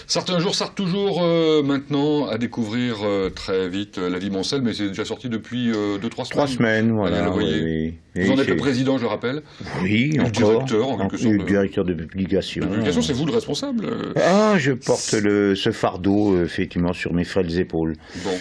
Sarthe un jour, Sarthe toujours, maintenant à découvrir très vite La Vie Moncel, mais c'est déjà sorti depuis 2-3 semaines. 3 semaines, voilà. Vous voyez. Oui. Vous en êtes le président, je rappelle. Oui, le encore. Directeur, en quelque sorte. Le directeur de publication. La publication, c'est vous le responsable. Ah, je porte ce fardeau, effectivement, sur mes frêles épaules. Bon.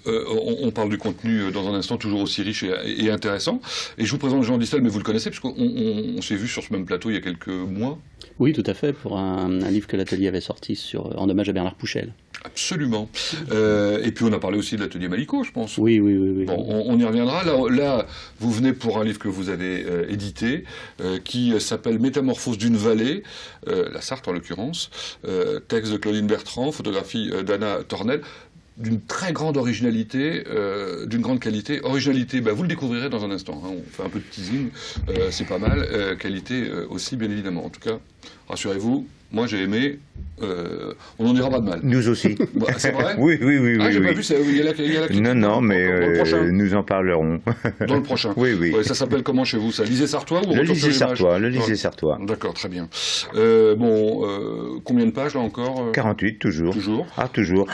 On parle du contenu dans un instant toujours aussi riche et intéressant. Et je vous présente Jean Distel, mais vous le connaissez, puisqu'on s'est vu sur ce même plateau il y a quelques mois. Oui, tout à fait, pour un livre que l'Atelier avait sorti en hommage à Bernard Pouchel. Absolument. Et puis on a parlé aussi de l'Atelier Malicot, je pense. Oui. Bon, on y reviendra. Là, vous venez pour un livre que vous avez édité, qui s'appelle Métamorphose d'une vallée, la Sarthe en l'occurrence, texte de Claudine Bertrand, photographie d'Anna Tornel, d'une très grande originalité, d'une grande qualité. Originalité, vous le découvrirez dans un instant. Hein. On fait un peu de teasing, c'est pas mal. Qualité aussi, bien évidemment. En tout cas, rassurez-vous, moi j'ai aimé. On n'en dira pas de mal. Nous aussi. C'est vrai? Oui. Ah, j'ai pas vu, il y a la critique. Non, mais dans le prochain. nous en parlerons. Dans le prochain. Oui. Ouais, ça s'appelle comment chez vous, ça? Lysé Sartois ou Le Retour sur Lysé l'image? Sartois. D'accord, très bien. Combien de pages là encore? 48, toujours. Toujours? Ah, toujours.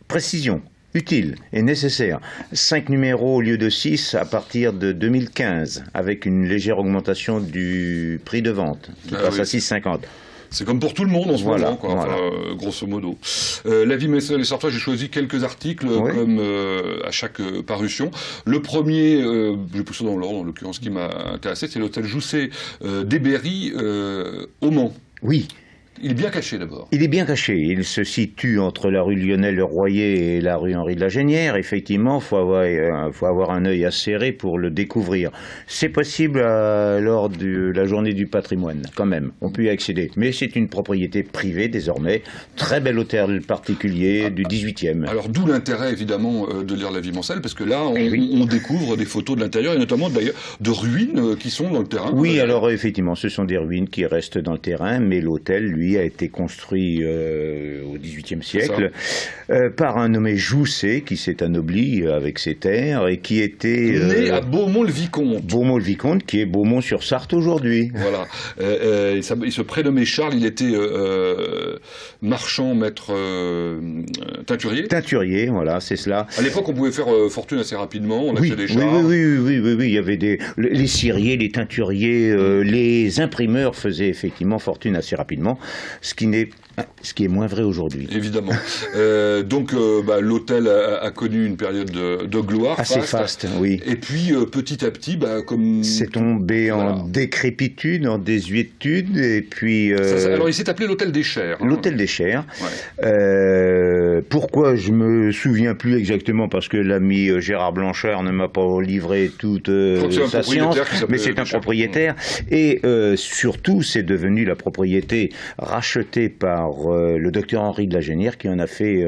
Précision, utile et nécessaire. 5 numéros au lieu de 6 à partir de 2015, avec une légère augmentation du prix de vente, qui passe à 6,50. C'est comme pour tout le monde en ce moment, quoi. Voilà. Enfin, grosso modo. La Vie Moncel et Sartois, j'ai choisi quelques articles, comme à chaque parution. Le premier, je vais pousser dans l'ordre, en l'occurrence, qui m'a intéressé, c'est l'hôtel Jousset d'Héberry, au Mans. Oui. Il est bien caché d'abord. Il est bien caché. Il se situe entre la rue Lionel-le-Royer et la rue Henri de la Génière. Effectivement, faut avoir un œil acéré pour le découvrir. C'est possible lors de la journée du patrimoine, quand même. On peut y accéder. Mais c'est une propriété privée désormais. Très bel hôtel particulier du 18e. Alors d'où l'intérêt évidemment de lire La Vie Moncel, parce que là on découvre des photos de l'intérieur et notamment d'ailleurs de ruines qui sont dans le terrain. Oui, alors effectivement, ce sont des ruines qui restent dans le terrain, mais l'hôtel, lui, a été construit au XVIIIe siècle par un nommé Jousset qui s'est anobli avec ses terres et qui était né à Beaumont-le-Vicomte. Beaumont-le-Vicomte, qui est Beaumont-sur-Sarthe aujourd'hui. Voilà. Il se prénommait Charles. Il était marchand, maître teinturier. Teinturier, voilà, c'est cela. À l'époque, on pouvait faire fortune assez rapidement. On achetait des chars. Oui. Il y avait les ciriers, les teinturiers, les imprimeurs faisaient effectivement fortune assez rapidement. Ce qui est moins vrai aujourd'hui. Évidemment. Donc l'hôtel a connu une période de gloire. Assez faste, oui. Et puis petit à petit, comme... C'est tombé en décrépitude, en désuétude, et puis... alors il s'est appelé l'hôtel des Chairs. L'hôtel des Chairs. Ouais. Pourquoi je me souviens plus exactement, parce que l'ami Gérard Blanchard ne m'a pas livré toute sa science, mais c'est un propriétaire. Et surtout, c'est devenu la propriété rachetée par le docteur Henri de la Génière, qui en a fait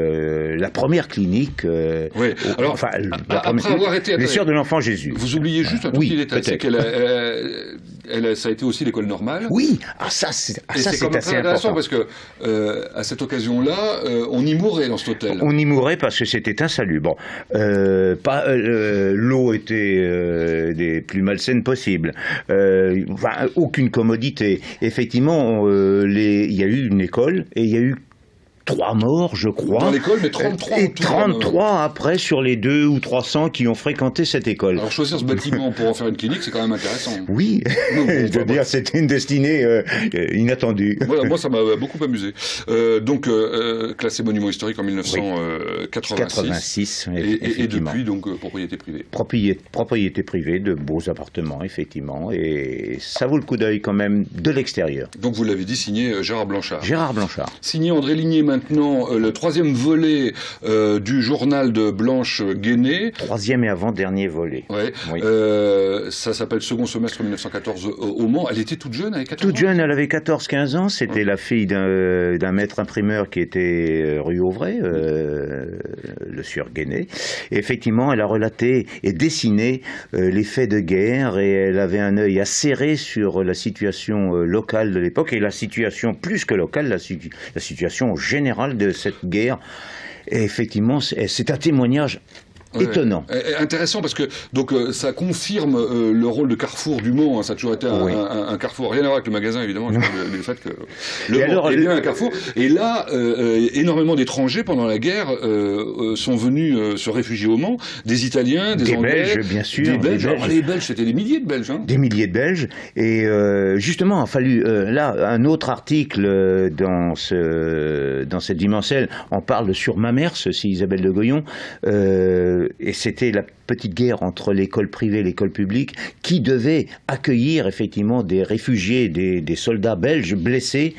la première clinique. Oui. Alors, après avoir été les Sœurs de l'Enfant Jésus. Vous oubliez juste un tout petit détail, c'est qu'elle ça a été aussi l'école normale. Oui, ça c'est assez intéressant important. parce que à cette occasion-là, on y mourait dans cet hôtel. On y mourait parce que c'était insalubre. L'eau était des plus malsaines possibles. Aucune commodité. Effectivement, il y a eu une école et il y a eu 3 morts, je crois. Dans l'école, mais 33. Et 33 après sur les 200 ou 300 qui ont fréquenté cette école. Alors choisir ce bâtiment pour en faire une clinique, c'est quand même intéressant. Oui, je veux dire, c'était une destinée inattendue. Voilà, moi ça m'a beaucoup amusé. Classé monument historique en 1986. Et depuis, donc, propriété privée. Propriété privée de beaux appartements, effectivement. Et ça vaut le coup d'œil quand même de l'extérieur. Donc vous l'avez dit, signé Gérard Blanchard. Gérard Blanchard. Signé André Ligné maintenant, le 3e volet du journal de Blanche Guéné. 3e et avant-dernier volet. Ouais. Oui. Ça s'appelle Second semestre 1914 au Mans. Elle était toute jeune, elle avait 14 ans. Toute jeune, elle avait 14-15 ans. C'était la fille d'un maître imprimeur qui était rue Auvray, le sieur Guéné. Et effectivement, elle a relaté et dessiné les faits de guerre et elle avait un œil acéré sur la situation locale de l'époque et la situation plus que locale, la situation générale de cette guerre. Et effectivement, c'est un témoignage étonnant. Intéressant parce que donc ça confirme le rôle de carrefour du Mans. Hein, ça a toujours été un carrefour. Rien à voir avec le magasin, évidemment. Le fait que le Mans est bien un carrefour. Et là, énormément d'étrangers pendant la guerre sont venus se réfugier au Mans. Des Italiens, des Anglais, Belges, bien sûr. Des Belges. Alors, les Belges, c'était des milliers de Belges. Hein. Des milliers de Belges. Et justement, il a fallu là un autre article dans cette dimension. On parle sur Mamers, si Isabelle de Goyon. Et c'était la petite guerre entre l'école privée et l'école publique qui devait accueillir effectivement des réfugiés, des soldats belges blessés.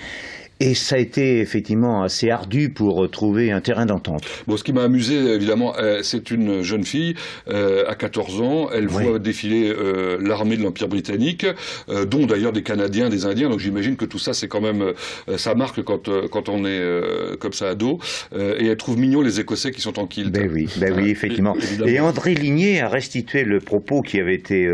Et ça a été effectivement assez ardu pour trouver un terrain d'entente. Bon, ce qui m'a amusé, évidemment, c'est une jeune fille à 14 ans. Elle voit défiler l'armée de l'Empire britannique, dont d'ailleurs des Canadiens, des Indiens. Donc j'imagine que tout ça, c'est quand même, ça marque quand on est comme ça ado. Et elle trouve mignon les Écossais qui sont en kilt. Oui, effectivement. Et André Ligné a restitué le propos qui avait été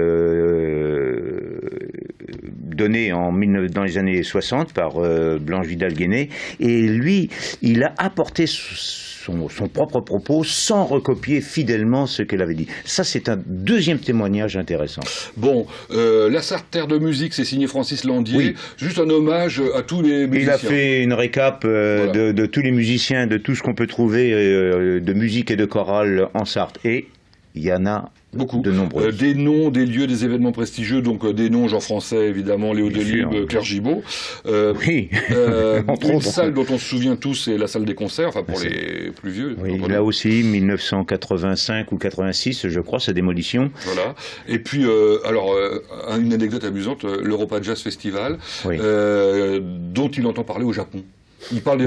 donné dans les années 60 par Blanche Vidal-Guéné, et lui, il a apporté son propre propos sans recopier fidèlement ce qu'elle avait dit. Ça, c'est un deuxième témoignage intéressant. Bon, La Sarthe, terre de musique, c'est signé Francis Landier. Oui. Juste un hommage à tous les musiciens. Il a fait une récap de tous les musiciens, de tout ce qu'on peut trouver de musique et de chorale en Sarthe. Et il y en a beaucoup. De nombreux. Des noms, des lieux, des événements prestigieux, donc des noms Jean Français, évidemment, Léo Delibes, Claire Gibault. Oui. Une salle dont on se souvient tous, c'est la salle des concerts, enfin pour les plus vieux. Oui, là aussi, 1985 ou 86, je crois, sa démolition. Voilà. Et puis, une anecdote amusante, l'Europa Jazz Festival, dont il entend parler au Japon. Il parle du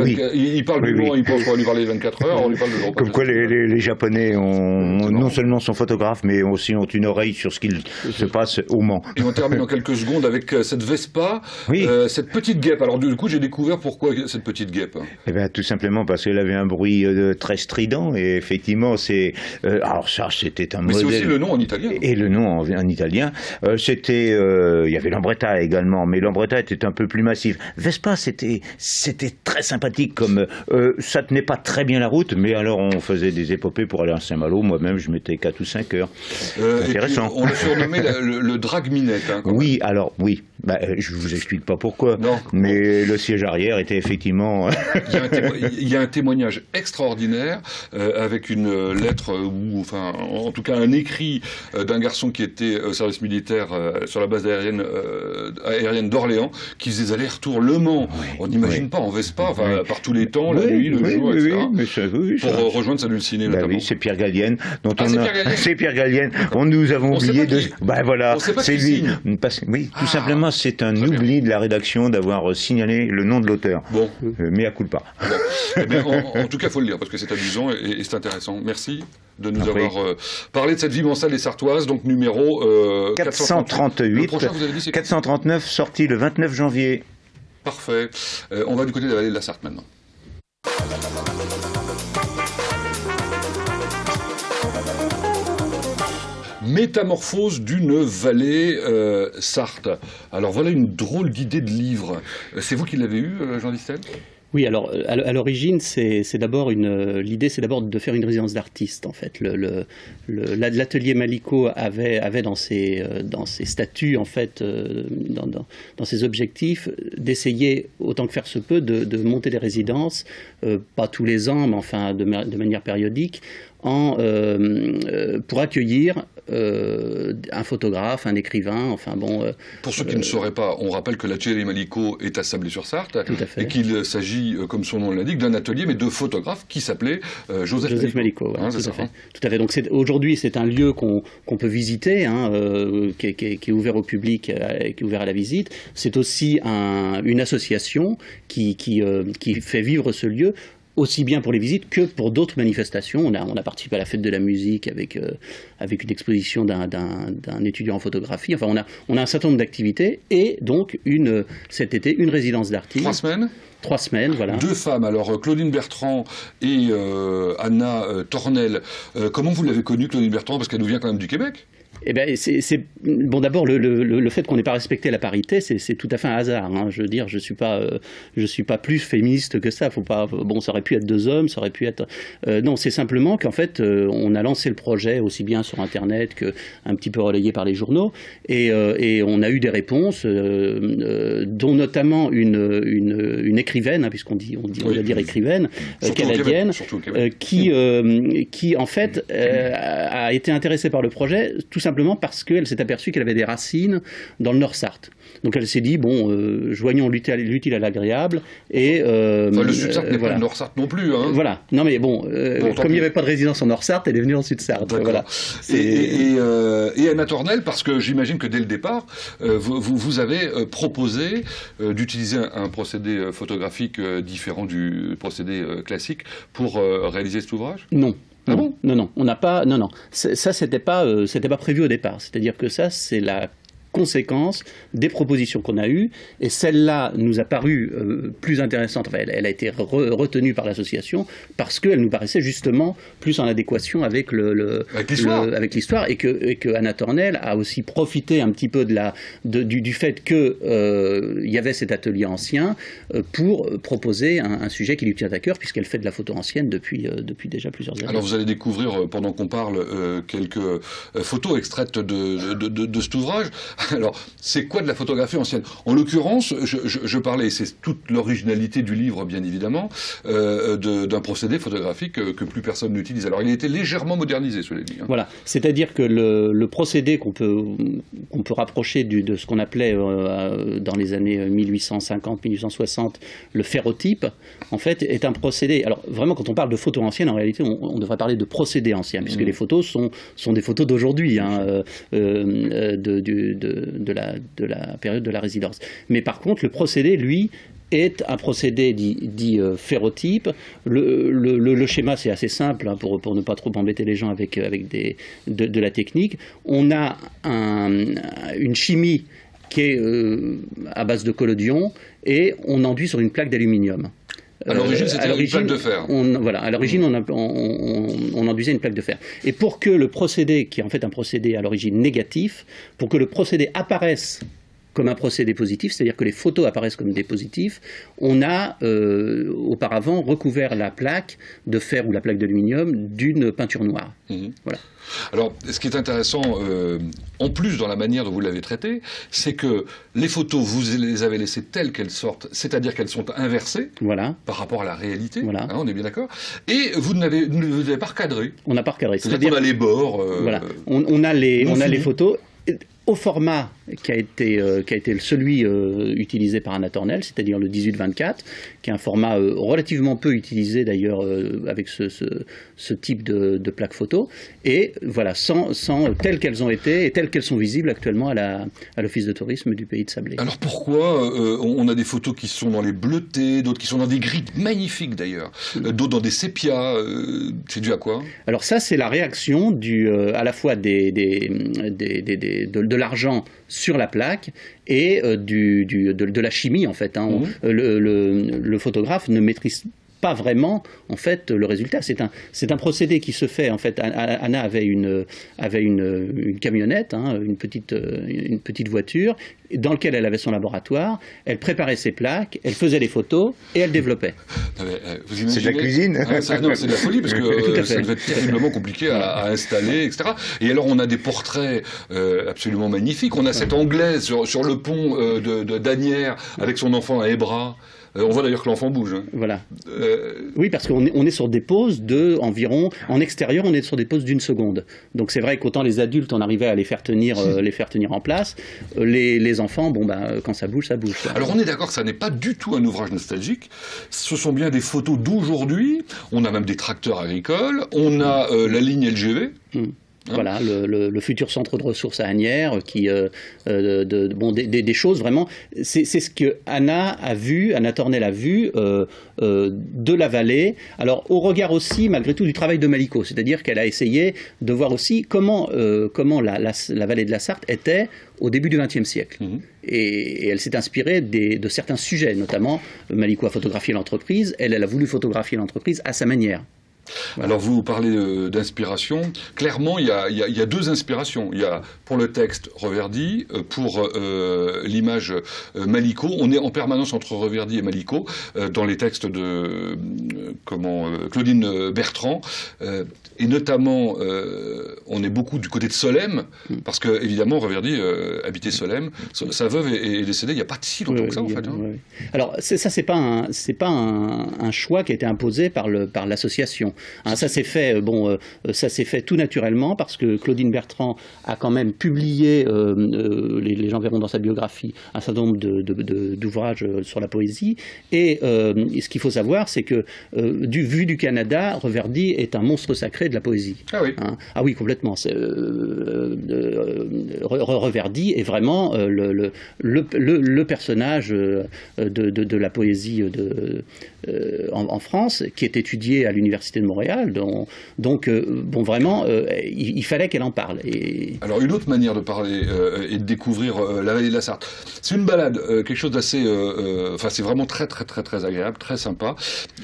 Mans, il pense qu'on va lui parler 24 heures, on lui parle de l'Europe. Comme quoi les Japonais non seulement sont photographes, mais aussi ont une oreille sur ce qu'il se passe au Mans. Et on termine en quelques secondes avec cette Vespa, cette petite guêpe. Alors du coup, j'ai découvert pourquoi cette petite guêpe. Eh bien, tout simplement parce qu'elle avait un bruit très strident, et effectivement, alors ça, c'était un modèle. Mais c'est aussi le nom en italien. Et le nom en italien. Il y avait Lambretta également, mais Lambretta était un peu plus massif. Vespa, c'était très sympathique, comme ça tenait pas très bien la route, mais alors on faisait des épopées pour aller à Saint-Malo. Moi-même, je mettais 4 ou 5 heures. Intéressant. On l'a surnommé le drag-minette. Hein, oui, alors oui. Je vous explique pas pourquoi. Non. Mais le siège arrière était effectivement. Il y a un témoignage extraordinaire avec une lettre ou enfin en tout cas un écrit d'un garçon qui était au service militaire sur la base aérienne d'Orléans, qui faisait des allers-retours Le Mans. Oui, on n'imagine pas en Vespa, enfin par tous les temps, la nuit, le jour, etc. Pour rejoindre sa dulcinée notamment. Oui, c'est Pierre Gallienne dont c'est Pierre Gallienne. Nous avons oublié de. Voilà, c'est lui. Oui, tout simplement. C'est un oubli de la rédaction d'avoir signalé le nom de l'auteur. Bon. Mea culpa. Bon. Eh bien, en tout cas, il faut le lire, parce que c'est amusant et c'est intéressant. Merci de nous avoir parlé de cette vie mansale des Sartoises, donc numéro 438. Le prochain, vous avez dit, c'est 439, sorti le 29 janvier. Parfait. On va du côté de la vallée de la Sarthe maintenant. Métamorphose d'une vallée Sarthe. Alors voilà une drôle d'idée de livre. C'est vous qui l'avez eu, Jean Distel ? Oui, alors à l'origine, l'idée, c'est d'abord de faire une résidence d'artiste, en fait. L'atelier Malicot avait dans ses statuts, en fait, dans ses objectifs, d'essayer autant que faire se peut de monter des résidences, pas tous les ans, mais enfin de manière périodique, pour accueillir un photographe, un écrivain, enfin bon... Pour ceux qui ne sauraient pas, on rappelle que l'atelier Malicot est à Sablé-sur-Sarthe, et qu'il s'agit, comme son nom l'indique, d'un atelier, mais de photographe qui s'appelait Joseph Malicot. Ouais, tout à fait. Donc aujourd'hui, c'est un lieu qu'on peut visiter, qui est ouvert au public, qui est ouvert à la visite. C'est aussi une association qui fait vivre ce lieu, aussi bien pour les visites que pour d'autres manifestations. On a participé à la fête de la musique avec une exposition d'un étudiant en photographie. Enfin, on a un certain nombre d'activités et donc cet été une résidence d'artiste. 3 semaines ? 3 semaines, voilà. 2 femmes, alors Claudine Bertrand et Anna Tornel. Comment vous l'avez connue, Claudine Bertrand, parce qu'elle nous vient quand même du Québec ? Eh bien, bon, d'abord, le fait qu'on n'ait pas respecté la parité, c'est tout à fait un hasard. Hein. Je veux dire, je suis pas plus féministe que ça. Faut pas. Bon, ça aurait pu être 2 hommes, ça aurait pu être. Non, c'est simplement qu'en fait, on a lancé le projet aussi bien sur Internet qu'un petit peu relayé par les journaux, et on a eu des réponses, dont notamment une écrivaine, hein, puisqu'on va dire écrivaine, canadienne, qui en fait a été intéressée par le projet, tout simplement parce qu'elle s'est aperçue qu'elle avait des racines dans le Nord-Sarthe. Donc elle s'est dit, bon, joignons l'utile à l'agréable. Et, le Sud-Sarthe n'est pas le Nord-Sarthe non plus. Hein. Voilà. Non mais bon, comme il n'y avait pas de résidence en Nord-Sarthe, elle est venue en Sud-Sarthe. Voilà. Et Anna Tornel, parce que j'imagine que dès le départ, vous avez proposé d'utiliser un procédé photographique différent du procédé classique pour réaliser cet ouvrage ? Non. Ah bon ? Non, on n'a pas. Non. Ça, c'était pas prévu au départ. C'est-à-dire que ça, c'est la conséquence des propositions qu'on a eues, et celle-là nous a paru plus intéressante. Enfin, elle a été retenue par l'association parce qu'elle nous paraissait justement plus en adéquation avec l'histoire, et que Anna Tornel a aussi profité un petit peu du fait que il y avait cet atelier ancien pour proposer un sujet qui lui tient à cœur, puisqu'elle fait de la photo ancienne depuis déjà plusieurs années. Alors vous allez découvrir, pendant qu'on parle, quelques photos extraites de cet ouvrage. Alors, c'est quoi de la photographie ancienne ? En l'occurrence, je parlais, c'est toute l'originalité du livre, bien évidemment, d'un procédé photographique que plus personne n'utilise. Alors, il a été légèrement modernisé, cela dit. Hein. Voilà, c'est-à-dire que le procédé qu'on peut rapprocher de ce qu'on appelait dans les années 1850-1860 le ferrotype, en fait, est un procédé. Alors, vraiment, quand on parle de photos anciennes, en réalité, on devrait parler de procédés anciens, puisque les photos sont des photos d'aujourd'hui, hein, de la période de la résidence. Mais par contre, le procédé, lui, est un procédé dit ferrotype. Le schéma, c'est assez simple, hein, pour ne pas trop embêter les gens avec de la technique. On a une chimie qui est à base de collodion, et on enduit sur une plaque d'aluminium. À l'origine, c'était une plaque de fer. À l'origine, on enduisait une plaque de fer. Et pour que le procédé, qui est en fait un procédé à l'origine négatif, pour que le procédé apparaisse comme un procédé positif, c'est-à-dire que les photos apparaissent comme des positifs, on a auparavant recouvert la plaque de fer ou la plaque d'aluminium d'une peinture noire. Voilà. Alors, ce qui est intéressant, en plus dans la manière dont vous l'avez traité, c'est que les photos, vous les avez laissées telles qu'elles sortent, c'est-à-dire qu'elles sont inversées par rapport à la réalité, hein, on est bien d'accord, et vous ne les avez pas recadrées. On n'a pas recadré. C'est-à-dire qu'on a les bords... on a les photos... Au format qui a été celui utilisé par Anna Tornel, c'est-à-dire le 18-24, qui est un format relativement peu utilisé d'ailleurs avec ce type de plaque photo, et voilà, sans telles qu'elles ont été et telles qu'elles sont visibles actuellement à l'Office de tourisme du Pays de Sablé. Alors pourquoi on a des photos qui sont dans les bleutés, d'autres qui sont dans des gris magnifiques d'ailleurs, d'autres dans des sépias, c'est dû à quoi ? Alors ça, c'est la réaction à la fois de l'argent sur la plaque et de la chimie, en fait. Hein. Le photographe ne maîtrise pas vraiment en fait le résultat. C'est un procédé qui se fait en fait. Anna avait une camionnette, hein, une petite voiture dans laquelle elle avait son laboratoire. Elle préparait ses plaques, elle faisait les photos et elle développait. C'est de la cuisine. Non, c'est de la folie parce que ça devait être terriblement compliqué à installer, etc. Et alors on a des portraits absolument magnifiques. On a cette Anglaise sur le pont d'Asnières avec son enfant à Hébras. On voit d'ailleurs que l'enfant bouge. Hein. Voilà. Oui, parce qu'on est sur des pauses environ, en extérieur, on est sur des pauses d'1 seconde. Donc c'est vrai qu'autant les adultes, on arrivait à les faire tenir en place, les enfants, quand ça bouge, ça bouge. Alors on est d'accord que ça n'est pas du tout un ouvrage nostalgique. Ce sont bien des photos d'aujourd'hui. On a même des tracteurs agricoles. On a la ligne LGV. Voilà, le futur centre de ressources à Asnières, des choses vraiment. C'est ce que Anna Tornel a vu de la vallée. Alors au regard aussi, malgré tout, du travail de Malico, c'est-à-dire qu'elle a essayé de voir aussi comment la vallée de la Sarthe était au début du XXe siècle. Et elle s'est inspirée de certains sujets, notamment Malico a photographié l'entreprise. Elle a voulu photographier l'entreprise à sa manière. Voilà. Alors vous parlez d'inspiration. Clairement, il y a deux inspirations. Il y a pour le texte Reverdy, pour l'image Maliko. On est en permanence entre Reverdy et Maliko dans les textes de Claudine Bertrand. Et notamment, on est beaucoup du côté de Solesmes, parce que évidemment Reverdy habitait Solesmes. Sa veuve est décédée il n'y a pas si longtemps que ça, en fait. Oui. Alors ça, c'est pas un choix qui a été imposé par l'association. Hein, ça s'est fait, ça s'est fait tout naturellement parce que Claudine Bertrand a quand même publié, les gens verront dans sa biographie, un certain nombre d'ouvrages sur la poésie. Et ce qu'il faut savoir, c'est que vu du Canada, Reverdy est un monstre sacré de la poésie. Ah oui. Hein, ah oui, complètement. Reverdy est vraiment le personnage de la poésie en France, qui est étudié à l'Université de Montréal. Donc vraiment, il fallait qu'elle en parle. Alors, une autre manière de parler et de découvrir la vallée de la Sarthe, c'est une balade, quelque chose d'assez... c'est vraiment très, très, très, très agréable, très sympa.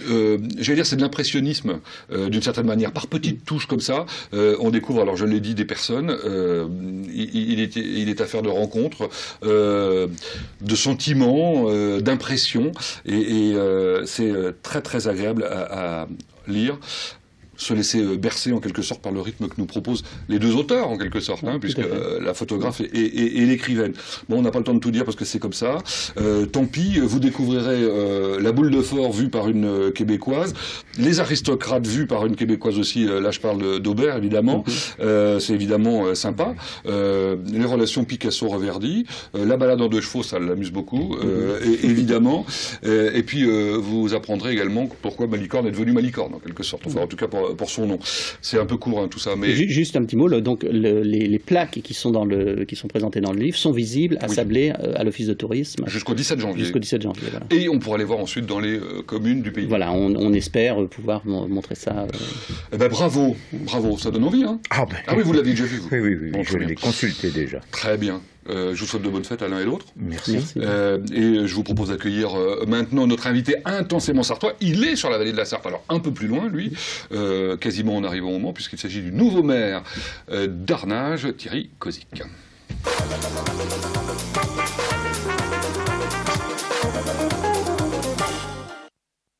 J'allais dire, c'est de l'impressionnisme, d'une certaine manière, par petites touches comme ça. On découvre, alors je l'ai dit, des personnes. Il est affaire de rencontres, de sentiments, d'impressions. Et c'est très, très agréable à lire. Se laisser bercer en quelque sorte par le rythme que nous proposent les deux auteurs en quelque sorte, puisque la photographe et l'écrivaine. Bon, on n'a pas le temps de tout dire parce que c'est comme ça. Tant pis, vous découvrirez la boule de Fort vue par une Québécoise, les aristocrates vus par une Québécoise aussi. Là, je parle d'Aubert évidemment. C'est évidemment sympa. Les relations Picasso-Reverdy, la balade en deux chevaux, ça l'amuse beaucoup, évidemment. Et puis vous apprendrez également pourquoi Malicorne est devenu Malicorne en quelque sorte. Enfin, en tout cas pour son nom. C'est un peu court tout ça. Mais... Juste un petit mot, donc les plaques qui sont présentées dans le livre sont visibles à Sablé, à l'office de tourisme. Jusqu'au 17 janvier. Jusqu'au 17 janvier, voilà. Et on pourra les voir ensuite dans les communes du pays. Voilà, on espère pouvoir montrer ça. Eh ben, bravo, ça donne envie. Hein. Ah oui, vous l'avez déjà vu, vous. Oui, bon, je l'ai consulté déjà. Très bien. Je vous souhaite de bonnes fêtes à l'un et l'autre. Merci. Et je vous propose d'accueillir maintenant notre invité intensément sartois. Il est sur la vallée de la Sarthe, alors un peu plus loin, lui, quasiment en arrivant au moment, puisqu'il s'agit du nouveau maire d'Arnage, Thierry Kozik.